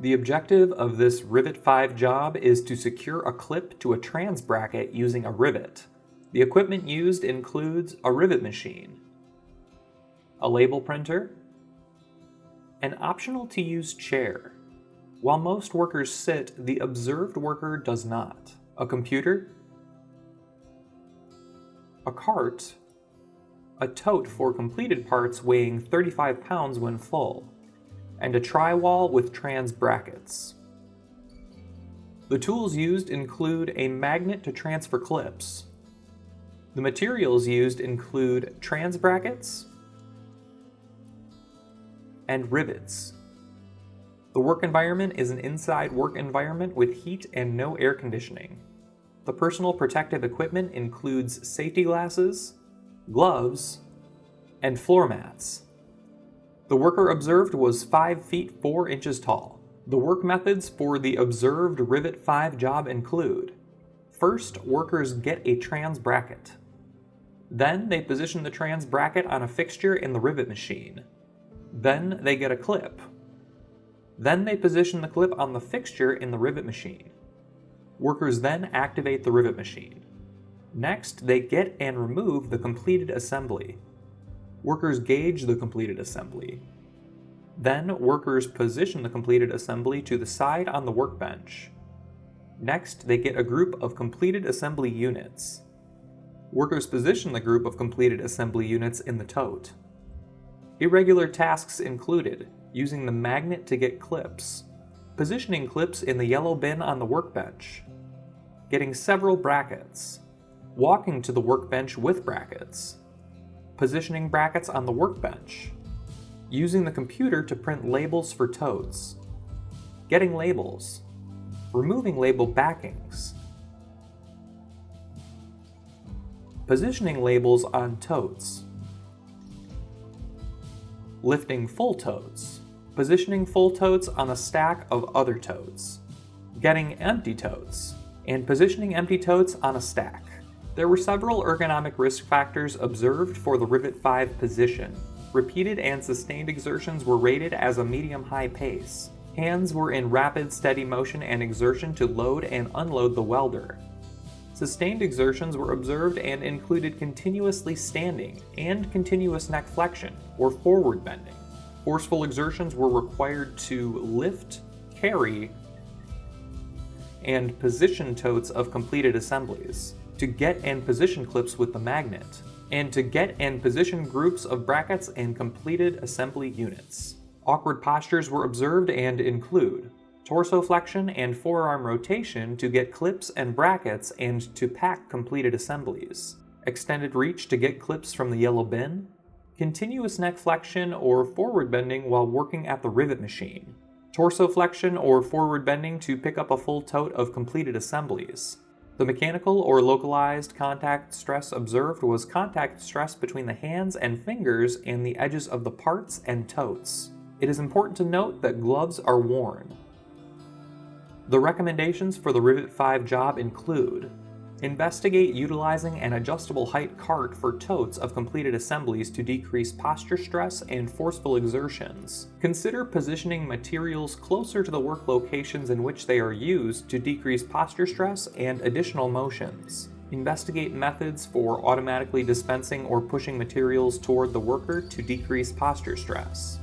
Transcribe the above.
The objective of this Rivet 5 job is to secure a clip to a trans bracket using a rivet. The equipment used includes a rivet machine, a label printer, an optional to use chair. While most workers sit, the observed worker does not. A computer, a cart, a tote for completed parts weighing 35 pounds when full, and a tri-wall with trans brackets. The tools used include a magnet to transfer clips. The materials used include trans brackets and rivets. The work environment is an inside work environment with heat and no air conditioning. The personal protective equipment includes safety glasses, gloves, and floor mats. The worker observed was 5 feet 4 inches tall. The work methods for the observed Rivet 5 job include: first, workers get a trans bracket. Then they position the trans bracket on a fixture in the rivet machine. Then they get a clip. Then they position the clip on the fixture in the rivet machine. Workers then activate the rivet machine. Next, they get and remove the completed assembly. Workers gauge the completed assembly. Then, workers position the completed assembly to the side on the workbench. Next, they get a group of completed assembly units. Workers position the group of completed assembly units in the tote. Irregular tasks included using the magnet to get clips, positioning clips in the yellow bin on the workbench, getting several brackets, walking to the workbench with brackets, positioning brackets on the workbench, using the computer to print labels for totes, getting labels, removing label backings, positioning labels on totes, lifting full totes, positioning full totes on a stack of other totes, getting empty totes, and positioning empty totes on a stack. There were several ergonomic risk factors observed for the Rivet 5 position. Repeated and sustained exertions were rated as a medium-high pace. Hands were in rapid, steady motion and exertion to load and unload the welder. Sustained exertions were observed and included continuously standing and continuous neck flexion, or forward bending. Forceful exertions were required to lift, carry, and position totes of completed assemblies, to get and position clips with the magnet, and to get and position groups of brackets and completed assembly units. Awkward postures were observed and include torso flexion and forearm rotation to get clips and brackets and to pack completed assemblies, extended reach to get clips from the yellow bin, continuous neck flexion or forward bending while working at the rivet machine, torso flexion or forward bending to pick up a full tote of completed assemblies. The mechanical or localized contact stress observed was contact stress between the hands and fingers and the edges of the parts and totes. It is important to note that gloves are worn. The recommendations for the Rivet 5 job include: investigate utilizing an adjustable height cart for totes of completed assemblies to decrease posture stress and forceful exertions. Consider positioning materials closer to the work locations in which they are used to decrease posture stress and additional motions. Investigate methods for automatically dispensing or pushing materials toward the worker to decrease posture stress.